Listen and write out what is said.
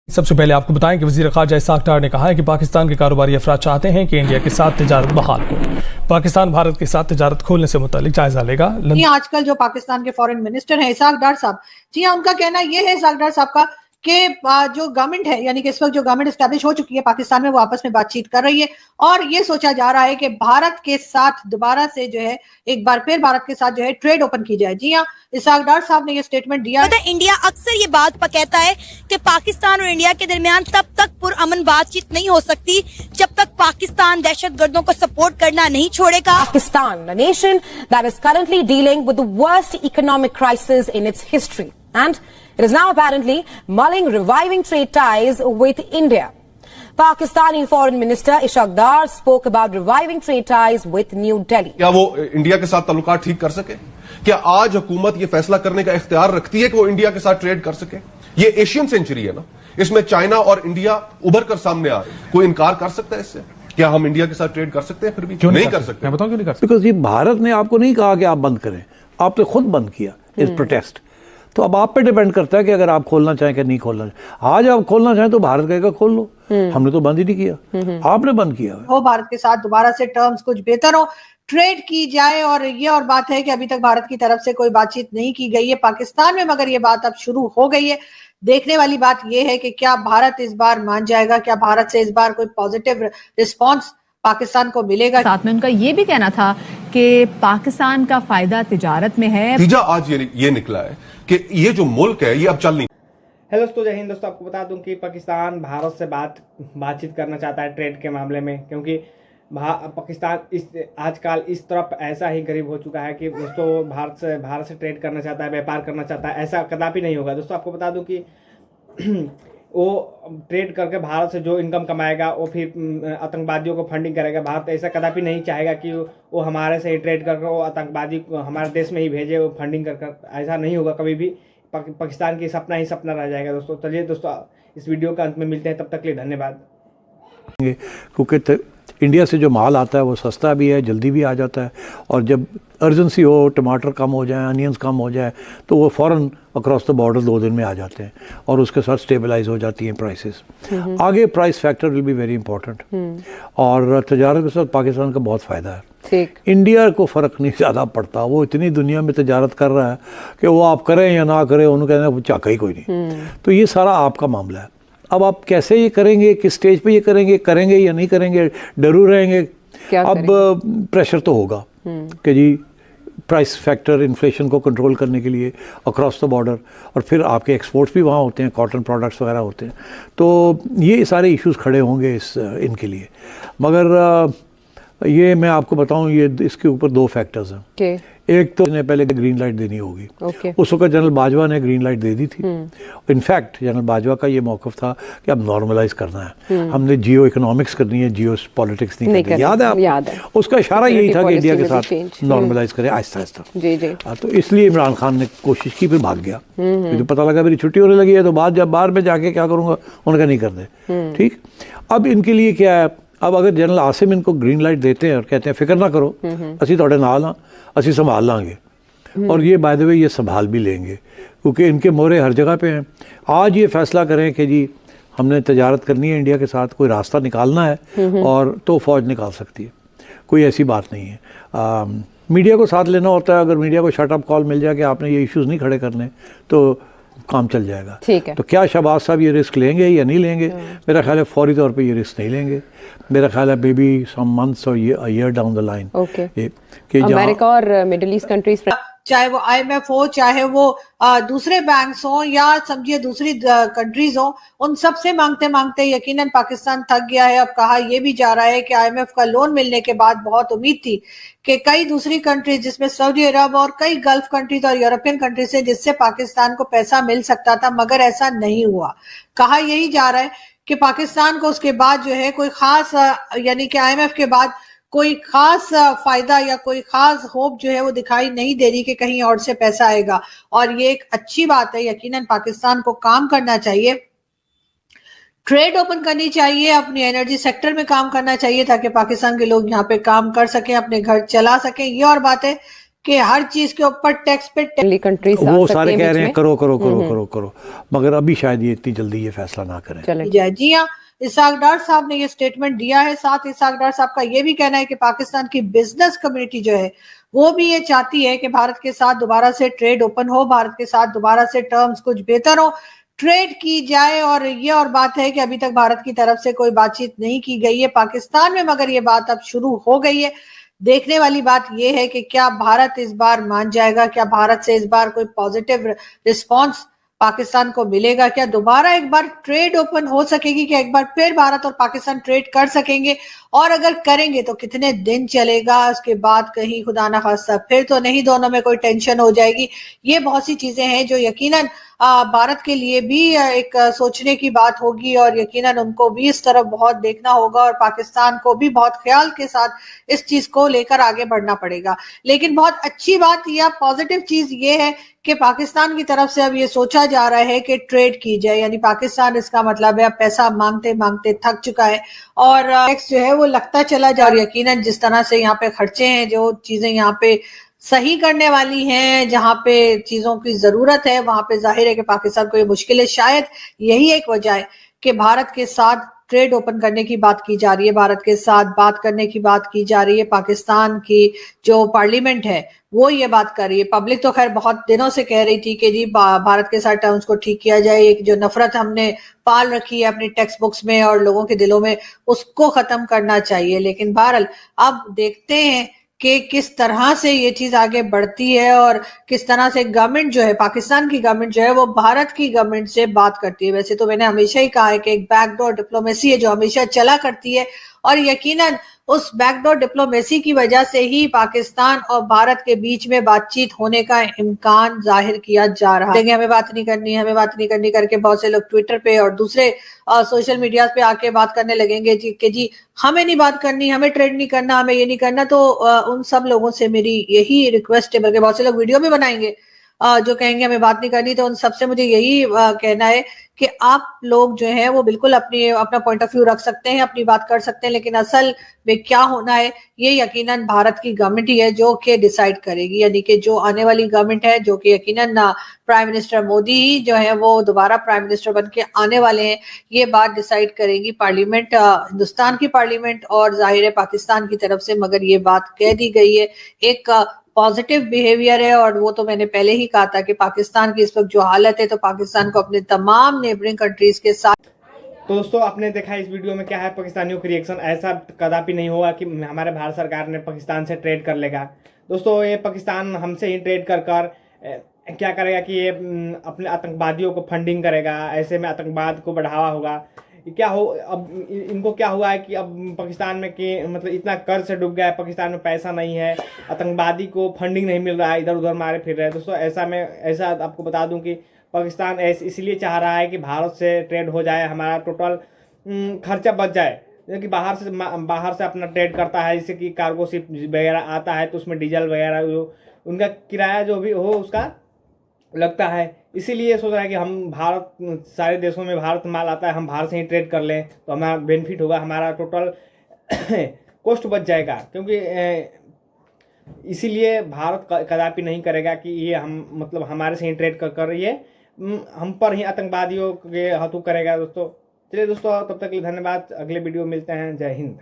सबसे पहले आपको बताएं कि वजीर ख़ारजा इसाक डार ने कहा है कि पाकिस्तान के कारोबारी अफराद चाहते हैं कि इंडिया के साथ तिजारत बहाल हो। पाकिस्तान भारत के साथ तिजारत खोलने से मुतालिक जायजा लेगा। आजकल जो पाकिस्तान के फॉरेन मिनिस्टर हैं इसाक डार साहब, जी हाँ, उनका कहना ये है इसाक डार साहब का कि जो गवर्नमेंट है, यानी कि इस वक्त जो गवर्नमेंट एस्टैब्लिश हो चुकी है पाकिस्तान में, वो आपस में बातचीत कर रही है और ये सोचा जा रहा है कि भारत के साथ दोबारा से जो है एक बार फिर भारत के साथ जो है ट्रेड ओपन की जाए। जी हाँ, इसाक डार साहब ने ये स्टेटमेंट दिया। इंडिया अक्सर ये बात कहता है कि पाकिस्तान और इंडिया के दरमियान तब तक पुरअमन बातचीत नहीं हो सकती जब तक पाकिस्तान दहशतगर्दों को सपोर्ट करना नहीं छोड़ेगा। Pakistan, a nation that is currently dealing with the worst economic crisis in its history, and it is now apparently mulling reviving trade ties with India. Pakistani Foreign Minister Ishaq Dar spoke about reviving trade ties with New Delhi. क्या वो India के साथ ताल्लुकात ठीक कर सके? क्या आज हुकूमत ये फैसला करने का इख्तियार रखती है कि वो इंडिया के साथ ट्रेड कर सके? ये एशियन सेंचुरी है ना, इसमें चाइना और इंडिया उभर कर सामने आ रहे हैं। कोई इनकार कर सकता है इससे? क्या हम इंडिया के साथ ट्रेड कर सकते हैं? फिर भी क्यों नहीं कर सकते? मैं बताऊं क्यों नहीं कर सकते? बिकॉज ये भारत ने आपको नहीं कहा कि आप बंद करें, आपने खुद बंद किया इस प्रोटेस्ट। तो अब आप पे डिपेंड करता है कि अगर आप खोलना चाहें कि नहीं खोलना चाहें। आज आप खोलना चाहें तो भारत कहेगा खोल लो, हमने तो बंद ही नहीं किया, आपने बंद किया हो भारत के साथ दोबारा से टर्म्स कुछ बेहतर हो, ट्रेड की जाए। और बात है कि अभी तक भारत की तरफ से कोई बातचीत नहीं की गई है पाकिस्तान में, मगर ये बात अब शुरू हो गई है। देखने वाली बात यह है कि क्या भारत इस बार मान जाएगा, क्या भारत से इस बार कोई पॉजिटिव रिस्पॉन्स पाकिस्तान को मिलेगा। साथ में उनका ये भी कहना था कि पाकिस्तान का फायदा तिजारत में है। नतीजा आज ये निकला है कि ये जो मुल्क है ये अब चल नहीं। हेलो दोस्तों, जय हिंद दोस्तों। आपको बता दूं कि पाकिस्तान भारत से बातचीत करना चाहता है ट्रेड के मामले में, क्योंकि पाकिस्तान आजकल इस तरफ ऐसा ही गरीब हो चुका है कि दोस्तों भारत से ट्रेड करना चाहता है, व्यापार करना चाहता है। ऐसा कदापि नहीं होगा दोस्तों। आपको बता दूं कि वो ट्रेड करके भारत से जो इनकम कमाएगा वो फिर आतंकवादियों को फंडिंग करेगा। भारत ऐसा कदापि नहीं चाहेगा कि वो हमारे से ही ट्रेड करके वो आतंकवादी को हमारे देश में ही भेजे, वो फंडिंग कर ऐसा नहीं होगा कभी भी। पाकिस्तान की सपना ही सपना रह जाएगा दोस्तों। चलिए दोस्तों, इस वीडियो के अंत में मिलते हैं, तब तक के लिए धन्यवाद। क्योंकि इंडिया से जो माल आता है वो सस्ता भी है, जल्दी भी आ जाता है, और जब अर्जेंसी हो, टमाटर कम हो जाए, अनियंस कम हो जाए, तो वो फ़ौरन अक्रॉस द बॉर्डर 2 दिन में आ जाते हैं और उसके साथ स्टेबलाइज हो जाती हैं प्राइसेस। आगे price factor will be very important, और तजारत के साथ पाकिस्तान का बहुत फ़ायदा है। इंडिया को फ़र्क नहीं ज़्यादा पड़ता, वो इतनी दुनिया में तजारत कर रहा है कि वो आप करें या ना करें, उन्होंने कहना वो चाका ही कोई नहीं। तो ये सारा आपका मामला है। अब आप कैसे ये करेंगे, किस स्टेज पे ये करेंगे या नहीं करेंगे, डरू रहेंगे। अब प्रेशर तो होगा कि जी प्राइस फैक्टर, इन्फ्लेशन को कंट्रोल करने के लिए अक्रॉस द बॉर्डर, और फिर आपके एक्सपोर्ट्स भी वहाँ होते हैं, कॉटन प्रोडक्ट्स वगैरह होते हैं, तो ये सारे इश्यूज खड़े होंगे इनके लिए। मगर ये मैं आपको बताऊं, ये इसके ऊपर 2 फैक्टर्स हैं। एक तो ने पहले ग्रीन लाइट देनी होगी। उस वक्त जनरल बाजवा ने ग्रीन लाइट दे दी थी। इनफैक्ट जनरल बाजवा का ये मौक़िफ़ था कि अब नॉर्मलाइज करना है, हमने जियो इकोनॉमिक्स करनी है, जियो पॉलिटिक्स नहीं करनी। याद है उसका इशारा यही था कि इंडिया के साथ नॉर्मलाइज करें आहिस्ता आहिस्ता। तो इसलिए इमरान खान ने कोशिश की, फिर भाग गया। मुझे पता लगा मेरी छुट्टी होने लगी है, तो बाहर में जाके क्या करूँगा, उन्होंने कहा नहीं कर दे। ठीक, अब इनके लिए क्या है, अब अगर जनरल आसिम इनको ग्रीन लाइट देते हैं और कहते हैं फिक्र ना करो, असी थोड़े नाल हाँ, असी संभाल लांगे, और ये बाय द वे ये संभाल भी लेंगे, क्योंकि इनके मोहरे हर जगह पे हैं। आज ये फैसला करें कि जी हमने तजारत करनी है इंडिया के साथ, कोई रास्ता निकालना है, और तो फ़ौज निकाल सकती है, कोई ऐसी बात नहीं है। मीडिया को साथ लेना होता है। अगर मीडिया को शट अप कॉल मिल जाए कि आपने ये इश्यूज़ नहीं खड़े करने, तो काम चल जाएगा। ठीक है। तो क्या शहबाज साहब ये रिस्क लेंगे या नहीं लेंगे? मेरा ख्याल है फौरी तौर पे ये रिस्क नहीं लेंगे। मेरा ख्याल है मे बी सम मंथ्स और ईयर डाउन द लाइन कि अमेरिका और मिडिल ईस्ट कंट्रीज, चाहे वो IMF हो, चाहे वो दूसरे बैंक्स हो, या समझिए दूसरी कंट्रीज हो, उन सब से मांगते मांगते यकीनन पाकिस्तान थक गया है। अब कहा यह भी जा रहा है कि IMF का लोन मिलने के बाद बहुत उम्मीद थी कि कई दूसरी कंट्रीज, जिसमें सऊदी अरब और कई गल्फ कंट्रीज और यूरोपियन कंट्रीज से, जिससे पाकिस्तान को पैसा मिल सकता था, मगर ऐसा नहीं हुआ। कहा यही जा रहा है कि पाकिस्तान को उसके बाद जो है कोई खास, यानी कि IMF के बाद कोई खास फायदा या कोई खास होप जो है वो दिखाई नहीं दे रही कि कहीं और से पैसा आएगा। और ये एक अच्छी बात है। यकीनन पाकिस्तान को काम करना चाहिए, ट्रेड ओपन करनी चाहिए, अपनी एनर्जी सेक्टर में काम करना चाहिए, ताकि पाकिस्तान के लोग यहाँ पे काम कर सकें, अपने घर चला सकें। ये और बात है कि हर चीज के ऊपर टैक्स पे कंट्रीज वो सारे कह रहे हैं करो करो करो करो करो, मगर अभी शायद ये इतनी जल्दी ये फैसला ना करें। जाए। जी हाँ, इसहाक डार साहब ने ये स्टेटमेंट दिया है। साथ इसहाक डार साहब का ये भी कहना है कि पाकिस्तान की बिजनेस कम्युनिटी जो है वो भी ये चाहती है कि भारत के साथ दोबारा से ट्रेड ओपन हो, भारत के साथ दोबारा से टर्म्स कुछ बेहतर हो, ट्रेड की जाए। और ये और बात है कि अभी तक भारत की तरफ से कोई बातचीत नहीं की गई है पाकिस्तान में, मगर ये बात अब शुरू हो गई है। देखने वाली बात यह है कि क्या भारत इस बार मान जाएगा, क्या भारत से इस बार कोई पॉजिटिव रिस्पॉन्स पाकिस्तान को मिलेगा, क्या दोबारा एक बार ट्रेड ओपन हो सकेगी, क्या एक बार फिर भारत और पाकिस्तान ट्रेड कर सकेंगे, और अगर करेंगे तो कितने दिन चलेगा, उसके बाद कहीं खुदा ना खास्ता फिर तो नहीं दोनों में कोई टेंशन हो जाएगी। ये बहुत सी चीजें हैं जो यकीनन भारत के लिए भी एक सोचने की बात होगी, और यकीनन उनको भी इस तरफ बहुत देखना होगा, और पाकिस्तान को भी बहुत ख्याल के साथ इस चीज को लेकर आगे बढ़ना पड़ेगा। लेकिन बहुत अच्छी बात या पॉजिटिव चीज ये है कि पाकिस्तान की तरफ से अब ये सोचा जा रहा है कि ट्रेड की जाए, यानी पाकिस्तान इसका मतलब है अब पैसा मांगते मांगते थक चुका है और टैक्स जो है वो लगता चला जा रहा है। यकीनन जिस तरह से यहाँ पे खर्चे हैं, जो चीजें यहाँ पे सही करने वाली हैं, जहां पे चीजों की जरूरत है, वहां पे जाहिर है कि पाकिस्तान को ये मुश्किल है। शायद यही एक वजह है कि भारत के साथ ट्रेड ओपन करने की बात की जा रही है, भारत के साथ बात करने की बात की जा रही है। पाकिस्तान की जो पार्लियामेंट है वो ये बात कर रही है। पब्लिक तो खैर बहुत दिनों से कह रही थी कि जी भारत के साथ टर्म्स को ठीक किया जाए, एक जो नफरत हमने पाल रखी है अपनी टेक्स्ट बुक्स में और लोगों के दिलों में, उसको खत्म करना चाहिए। लेकिन बहरहाल अब देखते हैं कि किस तरह से ये चीज आगे बढ़ती है और किस तरह से गवर्नमेंट जो है, पाकिस्तान की गवर्नमेंट जो है वो भारत की गवर्नमेंट से बात करती है। वैसे तो मैंने हमेशा ही कहा है कि एक बैकडोर डिप्लोमेसी है जो हमेशा चला करती है, और यकीनन उस बैकडोर डिप्लोमेसी की वजह से ही पाकिस्तान और भारत के बीच में बातचीत होने का इम्कान जाहिर किया जा रहा है। हमें बात नहीं करनी, हमें बात नहीं करनी करके बहुत से लोग ट्विटर पे और दूसरे सोशल मीडिया पे आके बात करने लगेंगे कि जी हमें नहीं बात करनी, हमें ट्रेड नहीं करना, हमें ये नहीं करना। तो उन सब लोगों से मेरी यही रिक्वेस्ट है, बल्कि बहुत से लोग वीडियो भी बनाएंगे जो कहेंगे हमें बात नहीं करनी, तो उन सबसे मुझे यही कहना है कि आप लोग जो है वो बिल्कुल अपना पॉइंट ऑफ व्यू रख सकते हैं, अपनी बात कर सकते हैं, लेकिन असल में क्या होना है ये यकीनन भारत की गवर्नमेंट ही है जो कि डिसाइड करेगी। यानी कि जो आने वाली गवर्नमेंट है, जो कि यकीनन प्राइम मिनिस्टर मोदी ही जो है वो दोबारा प्राइम मिनिस्टर बन के आने वाले हैं, ये बात डिसाइड करेगी पार्लियामेंट, हिंदुस्तान की पार्लियामेंट और जाहिर है पाकिस्तान की तरफ से। मगर ये बात कह दी गई है, एक पॉजिटिव बिहेवियर है, और वो तो मैंने पहले ही कहा था कि पाकिस्तान की इस वक्त जो हालत है, तो पाकिस्तान को अपने तमाम नेबरिंग कंट्रीज के साथ। तो दोस्तों आपने देखा इस वीडियो में क्या है पाकिस्तानियों की रिएक्शन। ऐसा कदापि नहीं होगा कि हमारे भारत सरकार ने पाकिस्तान से ट्रेड कर लेगा। दोस्तों ये पाकिस्तान हमसे ही ट्रेड कर क्या करेगा कि ये अपने आतंकवादियों को फंडिंग करेगा, ऐसे में आतंकवाद को बढ़ावा होगा। क्या हो, अब इनको क्या हुआ है कि अब पाकिस्तान में कि मतलब इतना कर्ज से डूब गया है, पाकिस्तान में पैसा नहीं है, आतंकवादी को फंडिंग नहीं मिल रहा है, इधर उधर मारे फिर रहे हैं। दोस्तों ऐसा आपको बता दूं कि पाकिस्तान इसलिए चाह रहा है कि भारत से ट्रेड हो जाए, हमारा टोटल खर्चा बच जाए। क्योंकि बाहर से अपना ट्रेड करता है, जैसे कि कार्गो शिप वगैरह आता है तो उसमें डीजल वगैरह जो उनका किराया जो भी हो उसका लगता है। इसीलिए सोच रहा है कि हम भारत, सारे देशों में भारत माल आता है, हम भारत से ही ट्रेड कर लें तो हमारा बेनिफिट होगा, हमारा टोटल कॉस्ट बच जाएगा। क्योंकि इसीलिए भारत कदापि नहीं करेगा कि ये हम मतलब हमारे से ही ट्रेड कर ये हम पर ही आतंकवादियों के हाथों करेगा। दोस्तों चलिए दोस्तों, तब तक के लिए धन्यवाद। अगले वीडियो मिलते हैं। जय हिंद।